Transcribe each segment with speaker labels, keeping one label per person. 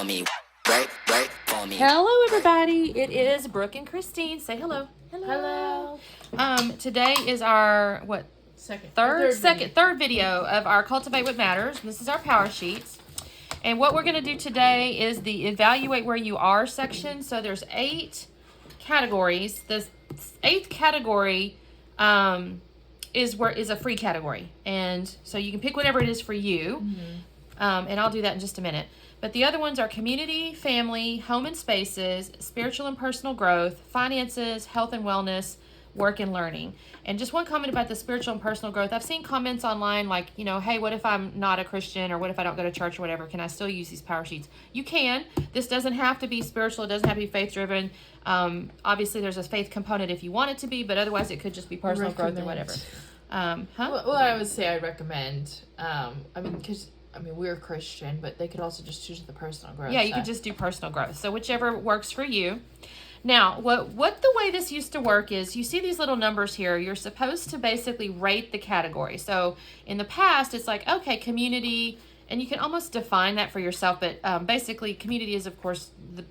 Speaker 1: for me. Work for me.
Speaker 2: Hello, everybody. It is Brooke and Christine. Say hello.
Speaker 3: Hello.
Speaker 2: Today is our third video of our Cultivate What Matters. This is our power sheets. And what we're going to do today is the evaluate where you are section. So there's 8 categories. This 8th category is a free category. And so you can pick whatever it is for you. And I'll do that in just a minute. But the other ones are community, family, home and spaces, spiritual and personal growth, finances, health and wellness, work and learning. And just one comment about the spiritual and personal growth. I've seen comments online like, hey, what if I'm not a Christian, or what if I don't go to church or whatever? Can I still use these power sheets? You can. This doesn't have to be spiritual. It doesn't have to be faith-driven. Obviously, there's a faith component if you want it to be, but otherwise it could just be personal growth or whatever.
Speaker 3: Well, I would say I'd recommend, because we're Christian, but they could also just choose the personal growth.
Speaker 2: Yeah, you could just do personal growth. So whichever works for you. Now, what the way this used to work is, you see these little numbers here. You're supposed to basically rate the category. So in the past, it's like, okay, community, and you can almost define that for yourself. But basically, community is, of course, the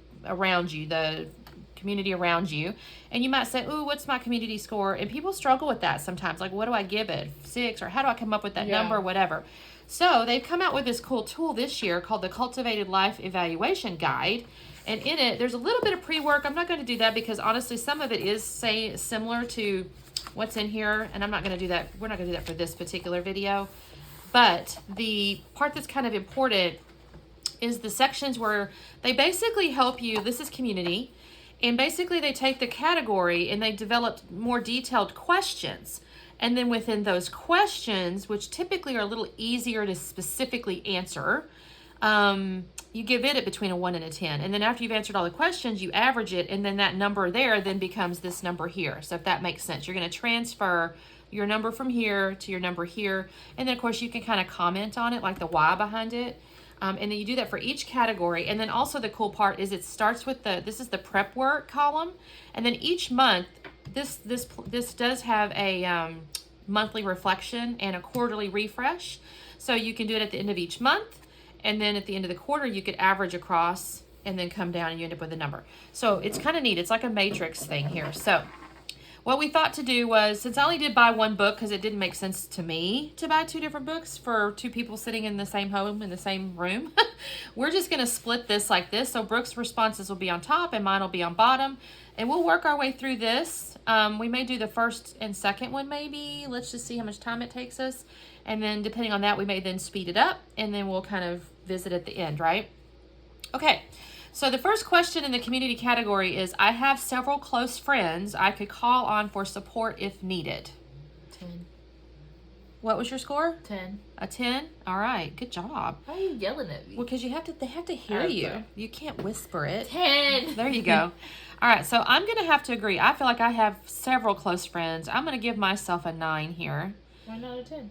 Speaker 2: community around you. And you might say, ooh, what's my community score? And people struggle with that sometimes. Like, what do I give it? 6? Or how do I come up with that number? Whatever. So they've come out with this cool tool this year called the Cultivated Life Evaluation Guide. And in it, there's a little bit of pre-work. I'm not going to do that because, honestly, some of it is similar to what's in here. And I'm not going to do that. We're not going to do that for this particular video. But the part that's kind of important is the sections where they basically help you. This is community. And basically, they take the category and they develop more detailed questions. And then within those questions, which typically are a little easier to specifically answer, you give it between a 1 and a 10. And then after you've answered all the questions, you average it. And then that number there then becomes this number here. So if that makes sense, you're going to transfer your number from here to your number here. And then, of course, you can kind of comment on it, like the why behind it. And then you do that for each category. And then also the cool part is it starts with this is the prep work column. And then each month, this does have a monthly reflection and a quarterly refresh. So you can do it at the end of each month. And then at the end of the quarter, you could average across and then come down and you end up with a number. So it's kind of neat. It's like a matrix thing here. So what we thought to do was, since I only did buy one book because it didn't make sense to me to buy 2 different books for 2 people sitting in the same home, in the same room, we're just going to split this like this. So Brooke's responses will be on top and mine will be on bottom. And we'll work our way through this. We may do the first and second one maybe. Let's just see how much time it takes us. And then depending on that, we may then speed it up. And then we'll kind of visit at the end, right? Okay. So the first question in the community category is, I have several close friends I could call on for support if needed.
Speaker 3: 10.
Speaker 2: What was your score?
Speaker 3: 10.
Speaker 2: A 10? All right. Good job.
Speaker 3: Why are you yelling at me?
Speaker 2: Well, because they have to hear you. You can't whisper it.
Speaker 3: 10.
Speaker 2: There you go. All right. So I'm going to have to agree. I feel like I have several close friends. I'm going to give myself a 9 here.
Speaker 3: Why not a 10?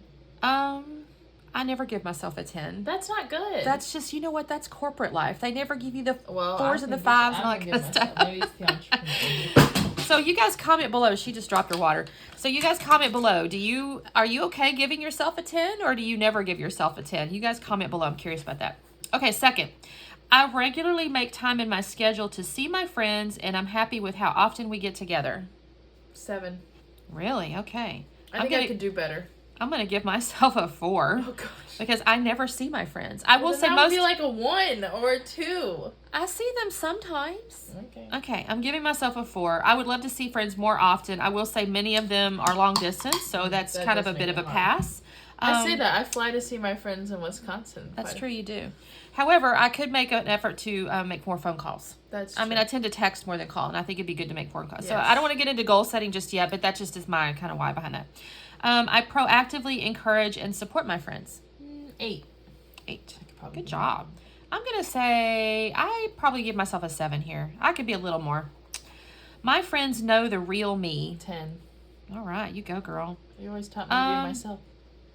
Speaker 2: I never give myself a 10.
Speaker 3: That's not good.
Speaker 2: That's just, you know what? That's corporate life. They never give you the 4s and the 5s and all that kind of stuff.
Speaker 3: Maybe it's the entrepreneur.
Speaker 2: So you guys comment below. She just dropped her water. So you guys comment below. Are you okay giving yourself a 10, or do you never give yourself a 10? You guys comment below. I'm curious about that. Okay, second. I regularly make time in my schedule to see my friends, and I'm happy with how often we get together.
Speaker 3: 7.
Speaker 2: Really? Okay.
Speaker 3: I think I could do better.
Speaker 2: I'm going to give myself a 4.
Speaker 3: Oh, gosh.
Speaker 2: Because I never see my friends. I will say
Speaker 3: that
Speaker 2: most...
Speaker 3: would be like a 1 or a 2.
Speaker 2: I see them sometimes.
Speaker 3: Okay.
Speaker 2: I'm giving myself a 4. I would love to see friends more often. I will say many of them are long distance, so that's
Speaker 3: that
Speaker 2: kind of
Speaker 3: does
Speaker 2: a
Speaker 3: make
Speaker 2: bit of
Speaker 3: it
Speaker 2: a
Speaker 3: hard.
Speaker 2: pass.
Speaker 3: I say that. I fly to see my friends in Wisconsin.
Speaker 2: That's true, you do. However, I could make an effort to make more phone calls.
Speaker 3: That's true.
Speaker 2: I mean, I tend to text more than call, and I think it'd be good to make phone calls.
Speaker 3: Yes.
Speaker 2: So I don't want to get into goal setting just yet, but that just is my kind of why behind that. I proactively encourage and support my friends.
Speaker 3: 8.
Speaker 2: 8. Good job. I'm going to say I probably give myself a 7 here. I could be a little more. My friends know the real me.
Speaker 3: 10.
Speaker 2: All right, you go, girl.
Speaker 3: You always taught me to be myself.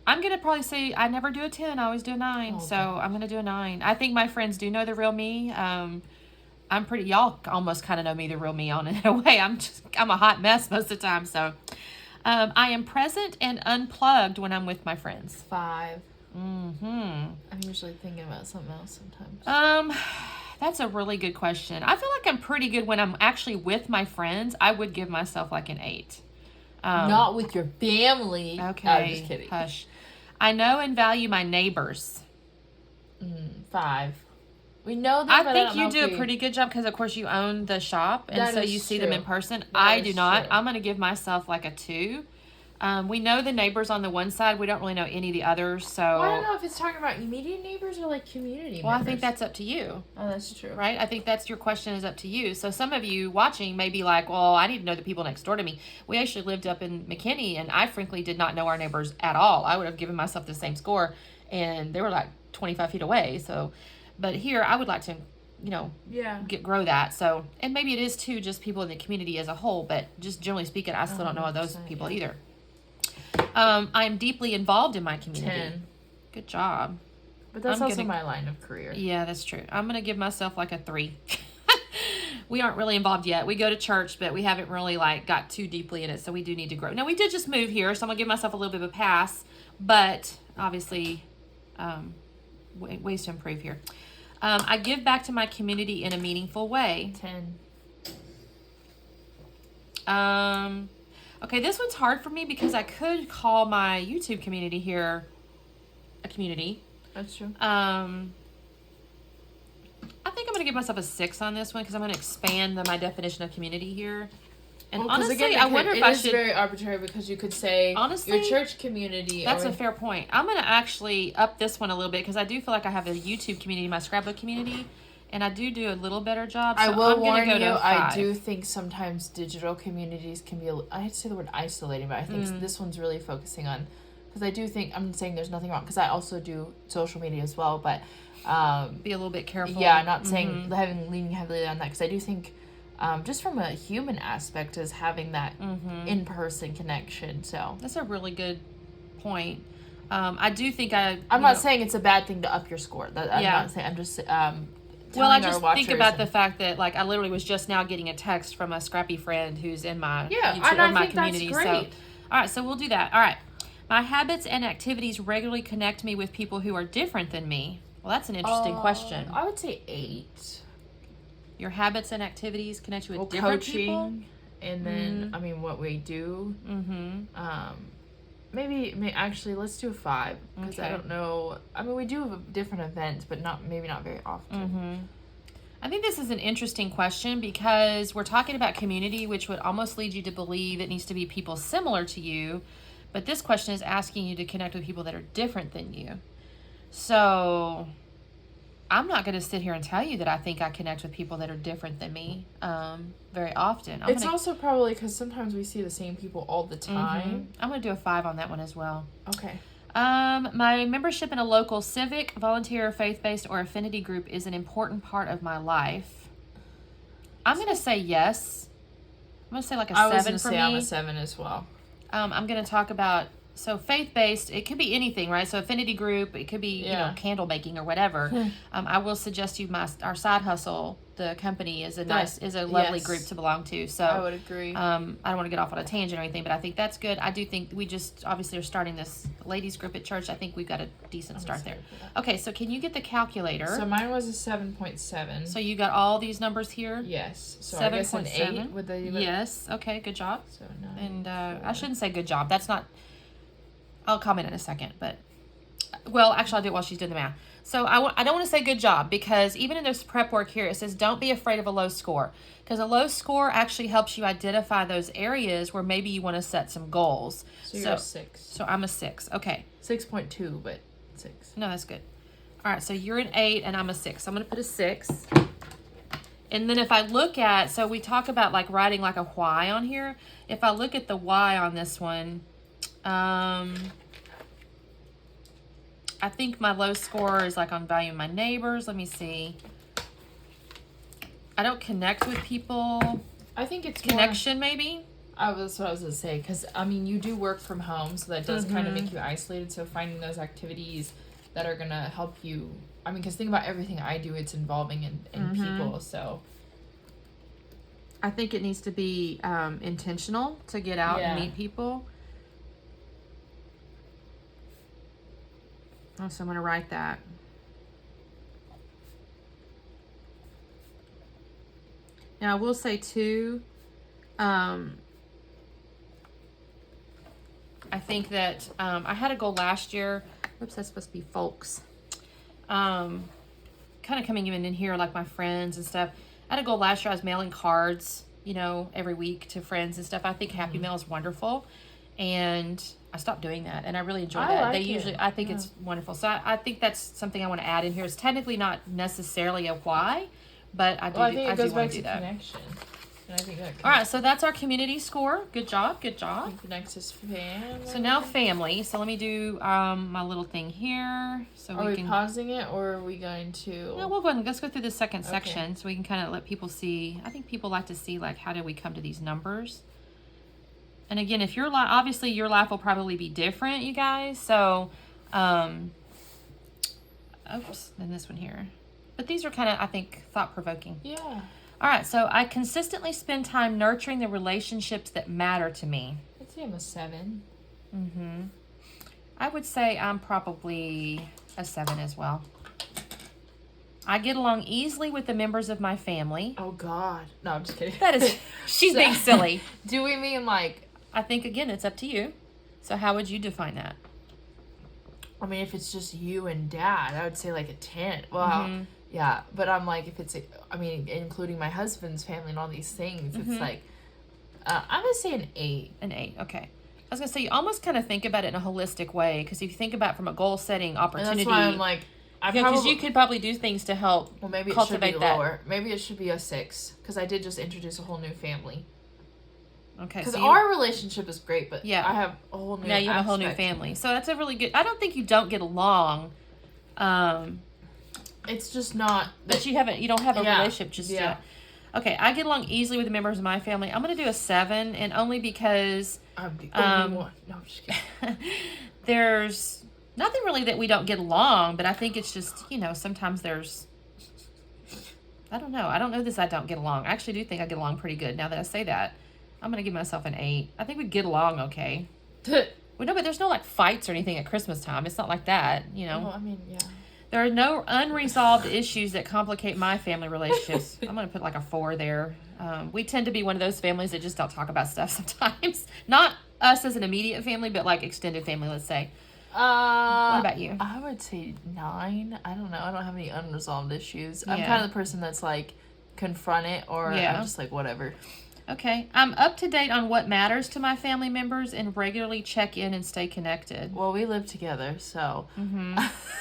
Speaker 2: I'm going to probably say I never do a 10. I always do a 9.
Speaker 3: Okay.
Speaker 2: So I'm going to do a 9. I think my friends do know the real me. Y'all almost kind of know me, the real me, on it in a way. I'm a hot mess most of the time. So I am present and unplugged when I'm with my friends.
Speaker 3: 5.
Speaker 2: Mm-hmm.
Speaker 3: I'm usually thinking about something else sometimes.
Speaker 2: That's a really good question. I feel like I'm pretty good when I'm actually with my friends. I would give myself like an 8.
Speaker 3: Not with your family.
Speaker 2: Okay.
Speaker 3: I'm just kidding.
Speaker 2: Hush. I know and value my neighbors.
Speaker 3: 5. We know them,
Speaker 2: I
Speaker 3: but
Speaker 2: think
Speaker 3: don't
Speaker 2: you
Speaker 3: know
Speaker 2: do
Speaker 3: if
Speaker 2: a pretty good job because, of course, you own the shop, and
Speaker 3: That
Speaker 2: so
Speaker 3: is
Speaker 2: you see them in
Speaker 3: true.
Speaker 2: person.
Speaker 3: That
Speaker 2: I
Speaker 3: is
Speaker 2: do not.
Speaker 3: true.
Speaker 2: I'm going to give myself like a 2. We know the neighbors on the one side. We don't really know any of the others. So
Speaker 3: Well, I don't know if it's talking about immediate neighbors or like community
Speaker 2: well, I
Speaker 3: members.
Speaker 2: think that's up to you,
Speaker 3: Oh, that's true.
Speaker 2: right? I think that's your question is up to you. So some of you watching may be like, well, I need to know the people next door to me. We actually lived up in McKinney, and I frankly did not know our neighbors at all. I would have given myself the same score, and they were like 25 feet away. So, but here I would like to,
Speaker 3: Yeah.
Speaker 2: grow that. So, and maybe it is too just people in the community as a whole, but just generally speaking, I still don't know those
Speaker 3: 100%,
Speaker 2: people
Speaker 3: yeah.
Speaker 2: either. I am deeply involved in my community.
Speaker 3: 10.
Speaker 2: Good job.
Speaker 3: But that's
Speaker 2: I'm
Speaker 3: also
Speaker 2: gonna-
Speaker 3: my line of career.
Speaker 2: Yeah, that's true. I'm going to give myself like a 3. We aren't really involved yet. We go to church, but we haven't really like got too deeply in it. So we do need to grow. Now we did just move here, so I'm going to give myself a little bit of a pass, but obviously, ways to improve here. I give back to my community in a meaningful way.
Speaker 3: 10.
Speaker 2: Okay, this one's hard for me because I could call my YouTube community here a community.
Speaker 3: That's true.
Speaker 2: I think I'm going to give myself a 6 on this one because I'm going to expand my definition of community here. And
Speaker 3: Well, 'cause
Speaker 2: honestly,
Speaker 3: again,
Speaker 2: I wonder if I should.
Speaker 3: It is very arbitrary because you could say
Speaker 2: Honestly,
Speaker 3: your church community.
Speaker 2: That's
Speaker 3: or,
Speaker 2: a fair point. I'm going to actually up this one a little bit because I do feel like I have a YouTube community, my scrapbook community, and I do a little better job. So
Speaker 3: I will
Speaker 2: I'm gonna
Speaker 3: warn
Speaker 2: go
Speaker 3: you,
Speaker 2: to a
Speaker 3: I
Speaker 2: 5.
Speaker 3: do think sometimes digital communities can be, I hate to say the word isolating, but I think this one's really focusing on, because I do think, I'm saying there's nothing wrong, because I also do social media as well, but
Speaker 2: Be a little bit careful.
Speaker 3: yeah, not saying leaning heavily on that, because I do think just from a human aspect is having that in-person connection. So
Speaker 2: That's a really good point. I do think
Speaker 3: I'm not saying it's a bad thing to up your score. I'm
Speaker 2: Yeah.
Speaker 3: not saying, I'm just
Speaker 2: Well, I
Speaker 3: telling our
Speaker 2: just
Speaker 3: watchers
Speaker 2: think about
Speaker 3: and-
Speaker 2: the fact that, like, I literally was just now getting a text from a scrappy friend who's in my
Speaker 3: Yeah,
Speaker 2: YouTube,
Speaker 3: and I
Speaker 2: or my
Speaker 3: think that's
Speaker 2: community.
Speaker 3: great.
Speaker 2: So, all right, so we'll do that. All right, my habits and activities regularly connect me with people who are different than me. Well, that's an interesting question.
Speaker 3: I would say 8.
Speaker 2: Your habits and activities connect you with
Speaker 3: Well,
Speaker 2: different
Speaker 3: coaching,
Speaker 2: people.
Speaker 3: and then I mean what we do. Maybe actually let's do a 5 because I
Speaker 2: Okay.
Speaker 3: don't know. I mean we do different events, but not very often.
Speaker 2: I think this is an interesting question because we're talking about community, which would almost lead you to believe it needs to be people similar to you. But this question is asking you to connect with people that are different than you. So I'm not going to sit here and tell you that I think I connect with people that are different than me very often.
Speaker 3: It's also probably because sometimes we see the same people all the time.
Speaker 2: I'm going to do a 5 on that one as well.
Speaker 3: Okay.
Speaker 2: My membership in a local civic, volunteer, faith-based, or affinity group is an important part of my life. I'm going to say yes. I'm going to say like a 7
Speaker 3: I was going to
Speaker 2: for
Speaker 3: say
Speaker 2: me.
Speaker 3: I'm a 7 as well.
Speaker 2: I'm going to talk about, so faith-based, it could be anything, right? So affinity group, it could be, candle making or whatever. I will suggest you our side hustle, the company is a lovely
Speaker 3: yes.
Speaker 2: group to belong to. So
Speaker 3: I would agree.
Speaker 2: I don't want to get off on a tangent or anything, but I think that's good. I do think we just obviously are starting this ladies group at church. I think we've got a decent start there. Okay, so can you get the calculator?
Speaker 3: So mine was a 7.7.
Speaker 2: So you got all these numbers here?
Speaker 3: Yes. So I guess an 8 would they even?
Speaker 2: Yes. Okay, good job.
Speaker 3: So 9.
Speaker 2: And I shouldn't say good job. That's not. I'll comment in a second, but well, actually, I'll do it while she's doing the math. So I don't want to say good job because even in this prep work here, it says don't be afraid of a low score because a low score actually helps you identify those areas where maybe you want to set some goals.
Speaker 3: So you're a 6.
Speaker 2: So I'm a 6. Okay.
Speaker 3: 6.2, but 6.
Speaker 2: No, that's good. All right, so you're an 8 and I'm a 6. So I'm going to put a 6. And then if I look at, so we talk about like writing like a why on here. If I look at the why on this one, I think my low score is like on valuing my neighbors. Let me see. I don't connect with people.
Speaker 3: I think it's
Speaker 2: Connection, maybe?
Speaker 3: That's what I was going to say. Because, I mean, you do work from home, so that does kind of make you isolated. So finding those activities that are going to help you. I mean, because think about everything I do, it's involving in people. So
Speaker 2: I think it needs to be intentional to get out and
Speaker 3: Yeah.
Speaker 2: meet people. Oh, so I'm going to write that. Now, I will say, too, I think that I had a goal last year. Oops, that's supposed to be folks. Kind of coming even in here, like my friends and stuff. I had a goal last year. I was mailing cards, every week to friends and stuff. I think Happy Mail is wonderful. And I stopped doing that, and I really enjoy that. I think it's wonderful. So I think that's something I want to add in here. It's technically not necessarily a why, but I do want to do that.
Speaker 3: Connection. And I think that
Speaker 2: All right, so that's our community score. Good job.
Speaker 3: connects us family.
Speaker 2: So now family. So let me do my little thing here. So
Speaker 3: are we pausing it, or are we going to?
Speaker 2: No, we'll go ahead and let's go through the second section so we can kind of let people see. I think people like to see, like, how did we come to these numbers? And again, if your life, obviously your life will probably be different, you guys. So, oops, then this one here. But these are kind of, I think, thought-provoking.
Speaker 3: Yeah.
Speaker 2: All right, so I consistently spend time nurturing the relationships that matter to me.
Speaker 3: I'd say I'm a 7.
Speaker 2: Mm-hmm. I would say I'm probably a 7 as well. I get along easily with the members of my family.
Speaker 3: Oh, God. No, I'm just kidding.
Speaker 2: That is, she's being silly.
Speaker 3: Do we mean, like...
Speaker 2: I think, again, it's up to you. So how would you define that?
Speaker 3: I mean, if it's just you and Dad, I would say, like, a 10. Well, yeah. But I'm like, if it's, including my husband's family and all these things, it's like, I'm going to say an 8.
Speaker 2: An 8, okay. I was going to say, you almost kind of think about it in a holistic way. Because if you think about it from a goal-setting opportunity...
Speaker 3: And that's why I'm like...
Speaker 2: Because you could probably do things to help
Speaker 3: maybe it
Speaker 2: cultivate
Speaker 3: should be
Speaker 2: that.
Speaker 3: lower. Maybe it should be a 6. Because I did just introduce a whole new family.
Speaker 2: Okay.
Speaker 3: Because our relationship is great, but I have a whole new.
Speaker 2: Now you have a whole new family, so that's a really good. I don't think you don't get along.
Speaker 3: It's just not.
Speaker 2: But you don't have a relationship just yet. Okay, I get along easily with the members of my family. I'm going to do a 7, and only because
Speaker 3: I'm the only one. No, I'm just kidding.
Speaker 2: There's nothing really that we don't get along, but I think it's just sometimes there's. I don't know. I don't know this. I don't get along. I actually do think I get along pretty good. Now that I say that. I'm going to give myself an 8. I think we get along okay. Well, no, but there's no, like, fights or anything at Christmas time. It's not like that,
Speaker 3: Well, I mean, yeah.
Speaker 2: There are no unresolved issues that complicate my family relationships. I'm going to put, like, a 4 there. We tend to be one of those families that just don't talk about stuff sometimes. Not us as an immediate family, but, like, extended family, let's say. What about you?
Speaker 3: I would say 9. I don't know. I don't have any unresolved issues. I'm
Speaker 2: Yeah.
Speaker 3: kind of the person that's, like, confront it, or I'm just like, whatever.
Speaker 2: Okay. I'm up to date on what matters to my family members and regularly check in and stay connected.
Speaker 3: Well, we live together, so.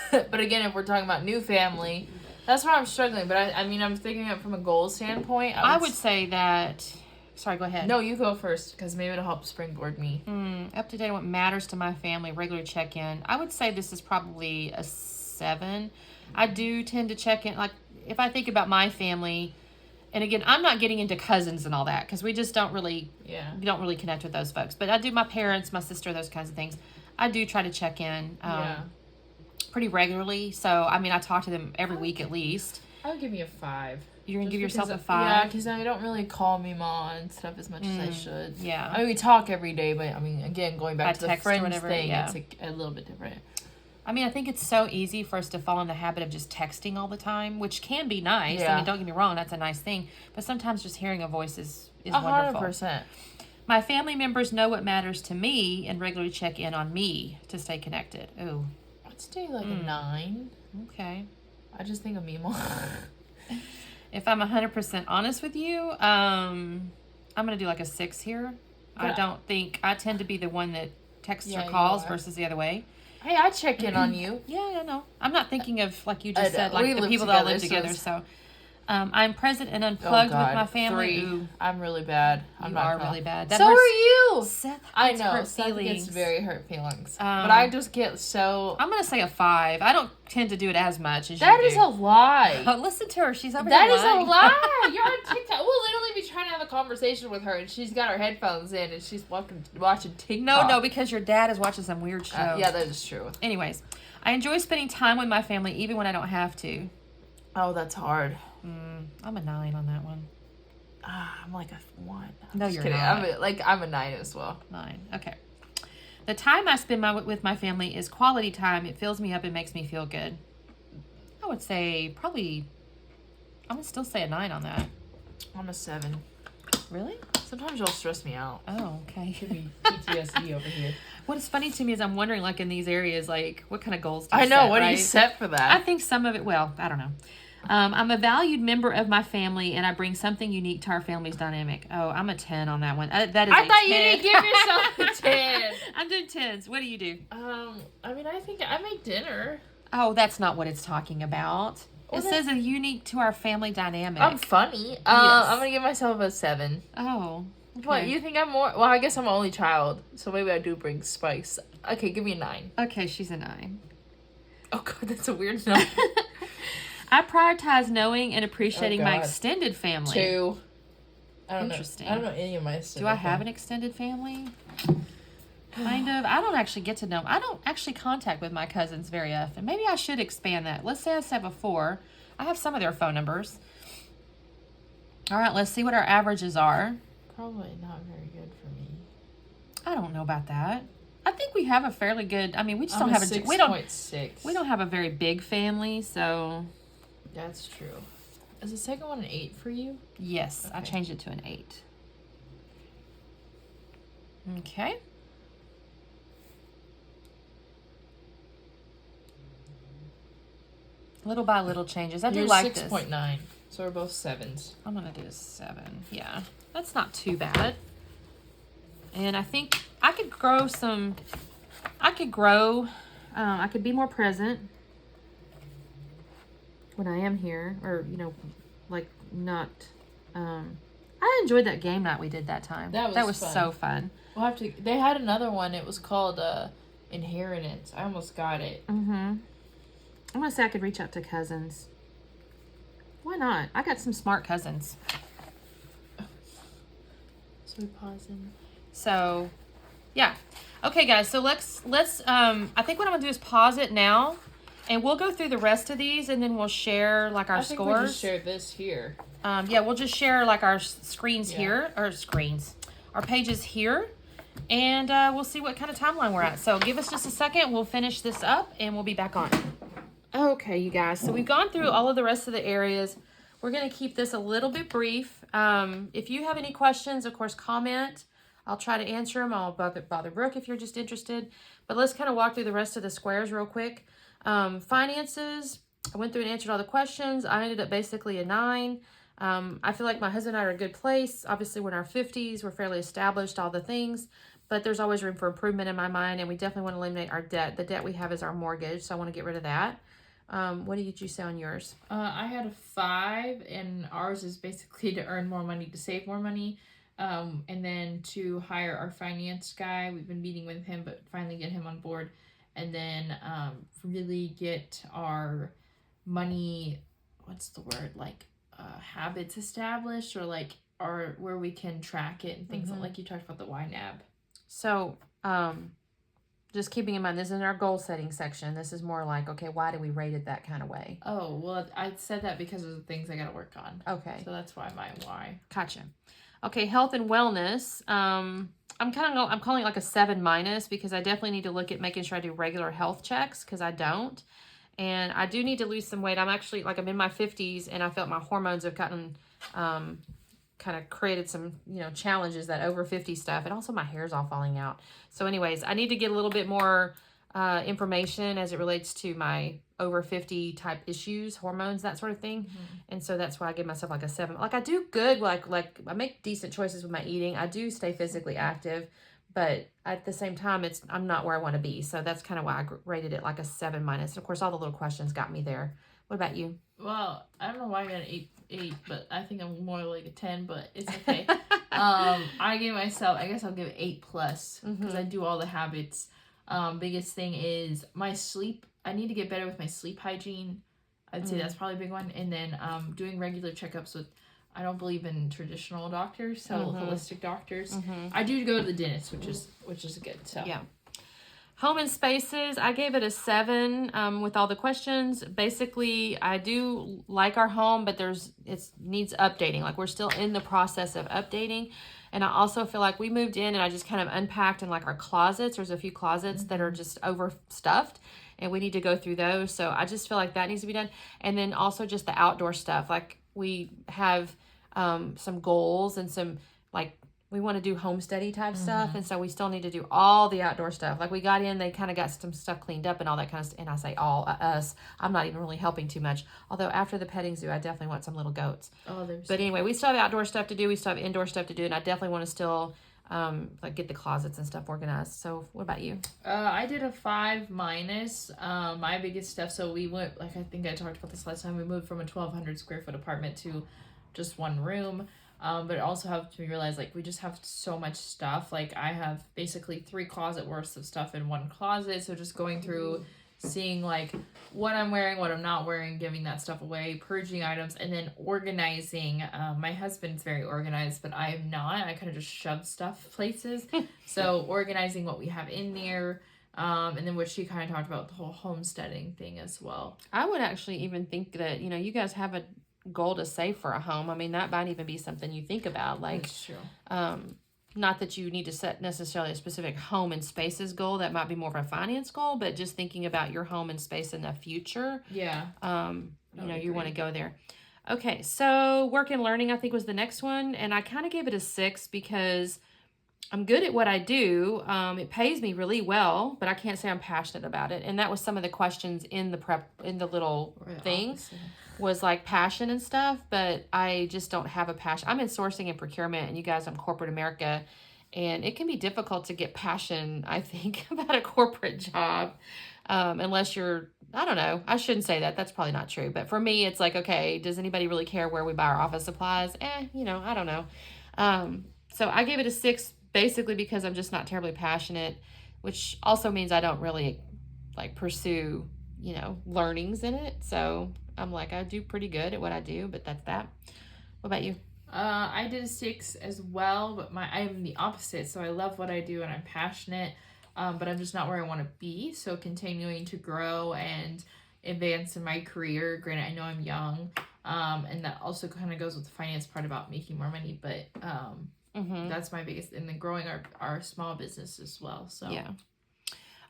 Speaker 3: But again, if we're talking about new family, that's where I'm struggling. But I'm thinking it from a goal standpoint.
Speaker 2: I would say that. Sorry, go ahead.
Speaker 3: No, you go first, because maybe it'll help springboard me.
Speaker 2: Up to date on what matters to my family, regular check in. I would say this is probably a 7. I do tend to check in. Like, if I think about my family. And again, I'm not getting into cousins and all that because we just don't really connect with those folks. But I do my parents, my sister, those kinds of things. I do try to check in pretty regularly. So, I talk to them every week at least.
Speaker 3: I would give you a 5.
Speaker 2: You're going to give yourself a 5?
Speaker 3: Yeah, because I don't really call me ma and stuff as much as I should.
Speaker 2: Yeah.
Speaker 3: We talk every day, but, again, going back to the friends thing, it's a little bit different.
Speaker 2: I think it's so easy for us to fall in the habit of just texting all the time, which can be nice. Yeah. Don't get me wrong, that's a nice thing. But sometimes just hearing a voice is 100%. wonderful.
Speaker 3: 100%.
Speaker 2: My family members know what matters to me and regularly check in on me to stay connected. Ooh.
Speaker 3: I'd say like a 9.
Speaker 2: Okay.
Speaker 3: I just think of me more.
Speaker 2: If I'm 100% honest with you, I'm going to do like a 6 here. Yeah. I tend to be the one that texts or calls versus the other way.
Speaker 3: Hey, I check in on you.
Speaker 2: Yeah, I know. I'm not thinking of, like you just said, like the people that all live together. So, I'm present and unplugged with my family.
Speaker 3: 3. Ooh. I'm really bad.
Speaker 2: You are really bad.
Speaker 3: That so hurts. Are you.
Speaker 2: Seth
Speaker 3: I know.
Speaker 2: Hurt
Speaker 3: Seth
Speaker 2: feelings.
Speaker 3: gets very hurt feelings. But I just get so.
Speaker 2: I'm gonna say a 5. I don't tend to do it as much as
Speaker 3: that
Speaker 2: you
Speaker 3: is
Speaker 2: do.
Speaker 3: a lie.
Speaker 2: Oh, listen to her. She's over
Speaker 3: That
Speaker 2: there
Speaker 3: is
Speaker 2: lying.
Speaker 3: a lie. You're on TikTok. We'll literally be trying to have a conversation with her, and she's got her headphones in, and she's watching TikTok.
Speaker 2: No, because your dad is watching some weird show.
Speaker 3: Yeah, that is true.
Speaker 2: Anyways, I enjoy spending time with my family, even when I don't have to.
Speaker 3: Oh, that's hard.
Speaker 2: I'm a 9 on that one.
Speaker 3: I'm like a 1.
Speaker 2: No, you're
Speaker 3: kidding.
Speaker 2: not.
Speaker 3: I'm a 9 as well.
Speaker 2: 9. Okay. The time I spend with my family is quality time. It fills me up and makes me feel good. I would say probably. I'm gonna still say a 9 on that.
Speaker 3: I'm a 7.
Speaker 2: Really?
Speaker 3: Sometimes you'll stress me out.
Speaker 2: Oh, okay.
Speaker 3: Could be PTSD over here.
Speaker 2: What is funny to me is I'm wondering, like, in these areas, like, what kind of goals do you
Speaker 3: I know.
Speaker 2: set,
Speaker 3: What do
Speaker 2: right?
Speaker 3: you set for
Speaker 2: I
Speaker 3: that?
Speaker 2: think some of it, well, I don't know. I'm a valued member of my family, and I bring something unique to our family's dynamic. Oh, I'm a 10 on that one. That is
Speaker 3: I
Speaker 2: a
Speaker 3: thought
Speaker 2: 10.
Speaker 3: you didn't give yourself a 10.
Speaker 2: I'm doing 10s. What do you do?
Speaker 3: I mean, I think I make dinner.
Speaker 2: Oh, that's not what it's talking about.
Speaker 3: Well,
Speaker 2: It says a unique to our family dynamic.
Speaker 3: I'm funny.
Speaker 2: Yes.
Speaker 3: I'm gonna give myself a 7.
Speaker 2: Oh. Okay.
Speaker 3: What, you think I'm more? Well, I guess I'm an only child, so maybe I do bring spice. Okay, give me a 9.
Speaker 2: Okay, she's a 9.
Speaker 3: Oh god, that's a weird number.
Speaker 2: I prioritize knowing and appreciating my
Speaker 3: God.
Speaker 2: extended family.
Speaker 3: 2. I don't
Speaker 2: Interesting.
Speaker 3: know. I don't know any of my siblings.
Speaker 2: Do I have an extended family? Kind of. I don't actually get to know. I don't actually contact with my cousins very often. Maybe I should expand that. Let's say I have a 4. I have some of their phone numbers. All right, let's see what our averages are.
Speaker 3: Probably not very good for me.
Speaker 2: I don't know about that. I think we have a fairly good. I mean, we just
Speaker 3: I'm
Speaker 2: don't have a
Speaker 3: 6.6.
Speaker 2: we don't have a very big family, so
Speaker 3: That's true. Is the second one an 8 for you?
Speaker 2: yes, I
Speaker 3: Okay.
Speaker 2: changed it to an 8. Okay. Little by little changes. I do
Speaker 3: You're
Speaker 2: like this.
Speaker 3: 6.9. So we're both 7s.
Speaker 2: I'm gonna do a 7. Yeah, that's not too bad. And I think I could grow some. I could grow. I could be more present when I am here, or like not. I enjoyed that game night we did that time.
Speaker 3: That was fun.
Speaker 2: so fun.
Speaker 3: We'll have to. They had another one. It was called Inheritance. I almost got it.
Speaker 2: Mm-hmm. I'm gonna say I could reach out to cousins. Why not? I got some smart cousins.
Speaker 3: So we pause and.
Speaker 2: So, yeah. Okay, guys. So let's. I think what I'm gonna do is pause it now, and we'll go through the rest of these, and then we'll share like our
Speaker 3: I think
Speaker 2: scores.
Speaker 3: we just share this here.
Speaker 2: Yeah, we'll just share like our screens
Speaker 3: Yeah.
Speaker 2: here, or our pages here, and we'll see what kind of timeline we're at. So give us just a second. We'll finish this up, and we'll be back on. Okay, you guys. So we've gone through all of the rest of the areas. We're going to keep this a little bit brief. If you have any questions, of course, comment. I'll try to answer them. I'll bother Brooke if you're just interested. But let's kind of walk through the rest of the squares real quick. Finances. I went through and answered all the questions. I ended up basically a 9. I feel like my husband and I are in a good place. Obviously, we're in our 50s. We're fairly established, all the things. But there's always room for improvement in my mind. And we definitely want to eliminate our debt. The debt we have is our mortgage. So I want to get rid of that. What did you say on yours?
Speaker 3: I had a 5, and ours is basically to earn more money, to save more money, and then to hire our finance guy. We've been meeting with him, but finally get him on board, and then really get our money, what's the word, like habits established, or like our where we can track it and things like you talked about the YNAB.
Speaker 2: So, just keeping in mind, this is our goal setting section. This is more like, okay, why do we rate it that kind of way?
Speaker 3: Oh, well, I said that because of the things I got to work on.
Speaker 2: Okay.
Speaker 3: So that's why my why.
Speaker 2: Gotcha. Okay, health and wellness. I'm calling it like a 7- because I definitely need to look at making sure I do regular health checks, because I don't. And I do need to lose some weight. I'm actually, like, I'm in my 50s, and I felt my hormones have gotten, kind of created some, challenges, that over 50 stuff. And also my hair's all falling out. So anyways, I need to get a little bit more information as it relates to my over 50 type issues, hormones, that sort of thing. And so that's why I give myself like a 7. Like I do good, like I make decent choices with my eating. I do stay physically active, but at the same time, I'm not where I want to be. So that's kind of why I rated it like a 7-. And of course, all the little questions got me there. What about you?
Speaker 3: Well, I don't know why I got an 8, but I think I'm more like a 10, but it's okay. I gave myself, I guess I'll give it 8+, because I do all the habits. Biggest thing is my sleep. I need to get better with my sleep hygiene. I'd say that's probably a big one. And then doing regular checkups with, I don't believe in traditional doctors, so holistic doctors. I do go to the dentist, which is good. So
Speaker 2: yeah. Home and spaces, I gave it a 7 with all the questions. Basically, I do like our home, but it needs updating. Like, we're still in the process of updating. And I also feel like we moved in and I just kind of unpacked in like our closets. There's a few closets that are just overstuffed, and we need to go through those. So I just feel like that needs to be done. And then also just the outdoor stuff. Like, we have some goals and some, like, we want to do homesteady type stuff. And so we still need to do all the outdoor stuff. Like, we got in, they kind of got some stuff cleaned up and all that kind of stuff. And I say all, us. I'm not even really helping too much. Although after the petting zoo, I definitely want some little goats.
Speaker 3: Oh,
Speaker 2: but anyway, we still have outdoor stuff to do. We still have indoor stuff to do. And I definitely want to still, like, get the closets and stuff organized. So what about you?
Speaker 3: I did a 5 minus. My biggest stuff. So we went, like, I think I talked about this last time. We moved from a 1,200 square foot apartment to just one room. But it also helped me realize, like, we just have so much stuff. Like, I have basically 3 closet worths of stuff in one closet. So just going through, seeing, like, what I'm wearing, what I'm not wearing, giving that stuff away, purging items, and then organizing. My husband's very organized, but I am not. I kind of just shove stuff places. So organizing what we have in there. And then what she kind of talked about, the whole homesteading thing as well.
Speaker 2: I would actually even think that, you guys have a goal to save for a home. I mean, that might even be something you think about. Like,
Speaker 3: That's true.
Speaker 2: Not that you need to set necessarily a specific home and spaces goal. That might be more of a finance goal, but just thinking about your home and space in the future.
Speaker 3: Yeah.
Speaker 2: You want to go there. Okay, so work and learning, I think, was the next one. And I kind of gave it a 6 because I'm good at what I do. It pays me really well, but I can't say I'm passionate about it. And that was some of the questions in the little thing. Was like passion and stuff, but I just don't have a passion. I'm in sourcing and procurement, and you guys, I'm corporate America, and it can be difficult to get passion, I think, about a corporate job, unless you're, I don't know, I shouldn't say that. That's probably not true. But for me, it's like, okay, does anybody really care where we buy our office supplies? I don't know. So I gave it a 6, basically because I'm just not terribly passionate, which also means I don't really, like, pursue, learnings in it. So I'm like, I do pretty good at what I do, but that's that. What about you?
Speaker 3: I did a 6 as well, but I'm the opposite. So I love what I do and I'm passionate, but I'm just not where I want to be. So continuing to grow and advance in my career. Granted, I know I'm young, and that also kind of goes with the finance part about making more money, but that's my biggest, and then growing our small business as well. So
Speaker 2: yeah.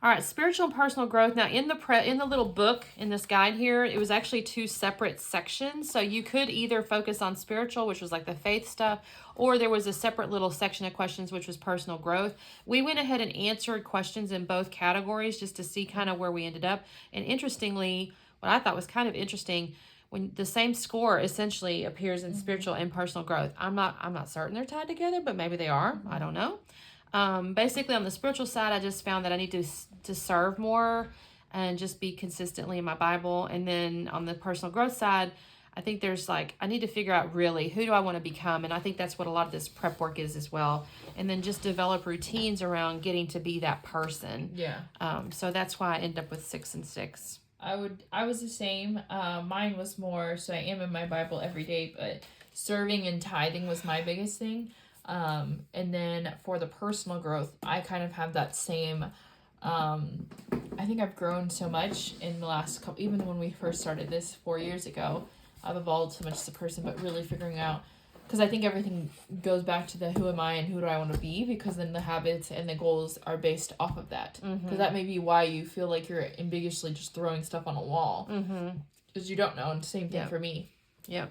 Speaker 2: All right, spiritual and personal growth. Now, in the little book, in this guide here, it was actually 2 separate sections. So you could either focus on spiritual, which was like the faith stuff, or there was a separate little section of questions, which was personal growth. We went ahead and answered questions in both categories just to see kind of where we ended up. And interestingly, what I thought was kind of interesting, when the same score essentially appears in spiritual and personal growth. I'm not certain they're tied together, but maybe they are. I don't know. Basically on the spiritual side, I just found that I need to serve more and just be consistently in my Bible. And then on the personal growth side, I think there's like, I need to figure out really who do I want to become. And I think that's what a lot of this prep work is as well. And then just develop routines around getting to be that person.
Speaker 3: Yeah.
Speaker 2: So that's why I end up with 6 and 6.
Speaker 3: I was the same. Mine was more, so I am in my Bible every day, but serving and tithing was my biggest thing. And then for the personal growth, I kind of have that same, I think I've grown so much in the last couple, even when we first started this 4 years ago, I've evolved so much as a person, but really figuring out, because I think everything goes back to the who am I and who do I want to be, because then the habits and the goals are based off of that. Because that may be why you feel like you're ambiguously just throwing stuff on a wall. Because you don't know, and same thing for me.
Speaker 2: Yeah.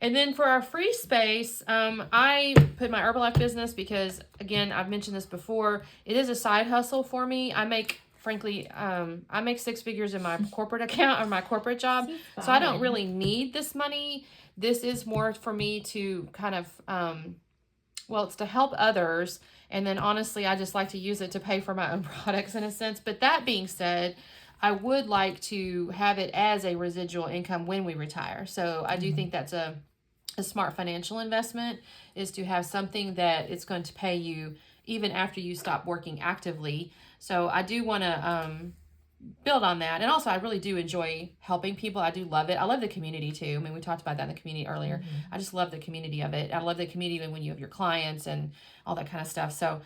Speaker 2: And then for our free space, I put my Herbalife business because, again, I've mentioned this before, it is a side hustle for me. I make 6 figures in my corporate account or my corporate job. So I don't really need this money. This is more for me to kind of, it's to help others. And then honestly, I just like to use it to pay for my own products in a sense. But that being said, I would like to have it as a residual income when we retire. So I do think that's a smart financial investment, is to have something that it's going to pay you even after you stop working actively. So I do want to build on that. And also I really do enjoy helping people. I do love it. I love the community too. I mean, we talked about that in the community earlier. I just love the community of it. I love the community when you have your clients and all that kind of stuff. So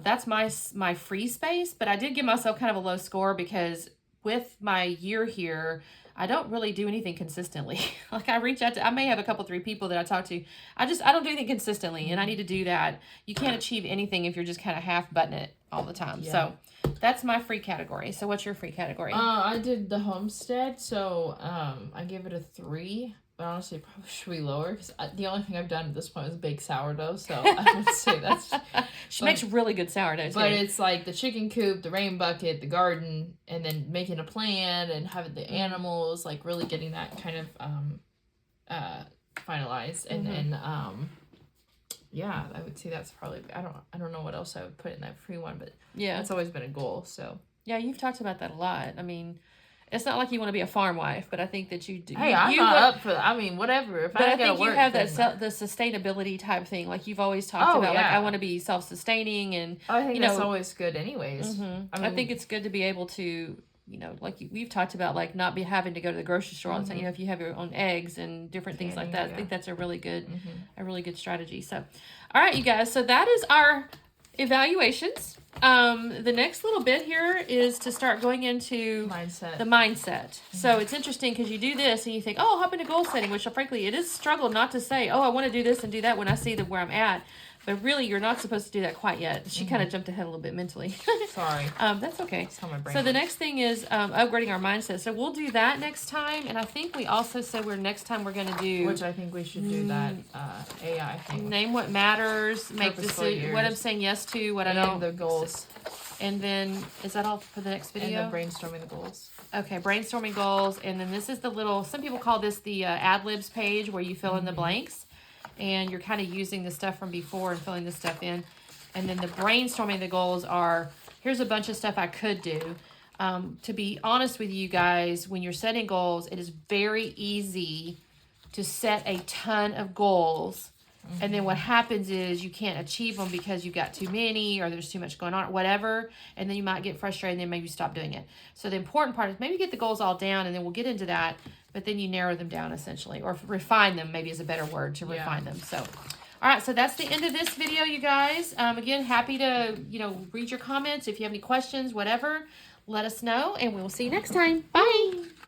Speaker 2: that's my free space. But I did give myself kind of a low score because with my year here, I don't really do anything consistently. Like I reach out to, I may have a couple, 3 people that I talk to. I don't do anything consistently, and I need to do that. You can't achieve anything if you're just kind of half butting it all the time. Yeah. So that's my free category. So what's your free category?
Speaker 3: I did the homestead, so I gave it a 3. honestly probably should be lower because the only thing I've done at this point is bake sourdough, so I would say that's.
Speaker 2: She makes really good sourdough too.
Speaker 3: But it's like the chicken coop, the rain bucket, the garden, and then making a plan and having the animals, like really getting that kind of finalized, and then yeah, I would say that's probably I don't know what else I would put in that free one, but
Speaker 2: yeah,
Speaker 3: that's always been a goal. So
Speaker 2: yeah, you've talked about that a lot. I mean, it's not like you want to be a farm wife, but I think that you do.
Speaker 3: Hey, I'm not up for. I mean, whatever. If
Speaker 2: but I think
Speaker 3: work,
Speaker 2: you have that the sustainability type thing. Like you've always talked about.
Speaker 3: Yeah.
Speaker 2: Like I want to be self-sustaining, and
Speaker 3: I think that's always good, anyways.
Speaker 2: I think it's good to be able to, like we've talked about, like not be having to go to the grocery store all the time. If you have your own eggs and different things like that, I think that's a really good strategy. So, all right, you guys. So that is our evaluations. The next little bit here is to start going into the mindset. So it's interesting because you do this and you think, oh, I'll hop into goal setting, which frankly, it is a struggle not to say, oh, I want to do this and do that when I see where I'm at. But really, you're not supposed to do that quite yet. She kind of jumped ahead a little bit mentally.
Speaker 3: Sorry.
Speaker 2: That's okay.
Speaker 3: That's how my brain
Speaker 2: so the
Speaker 3: works.
Speaker 2: next thing is upgrading our mindset. So we'll do that next time. And I think we also said next time we're going to do...
Speaker 3: Which I think we should do that AI thing.
Speaker 2: Name what matters, make decisions, what I'm saying yes to, what I don't.
Speaker 3: The goals.
Speaker 2: And then, is that all for the next video?
Speaker 3: And then brainstorming the goals.
Speaker 2: Okay, brainstorming goals. And then this is the little, some people call this the ad-libs page where you fill in the blanks. And you're kind of using the stuff from before and filling the stuff in. And then the brainstorming the goals are, here's a bunch of stuff I could do. To be honest with you guys, when you're setting goals, it is very easy to set a ton of goals. And then what happens is you can't achieve them because you've got too many or there's too much going on or whatever. And then you might get frustrated and then maybe stop doing it. So the important part is maybe get the goals all down and then we'll get into that. But then you narrow them down essentially, or refine them, maybe is a better word, to refine them. So, all right, so that's the end of this video, you guys. Again, happy to, read your comments. If you have any questions, whatever, let us know, and we will see you next time. Bye.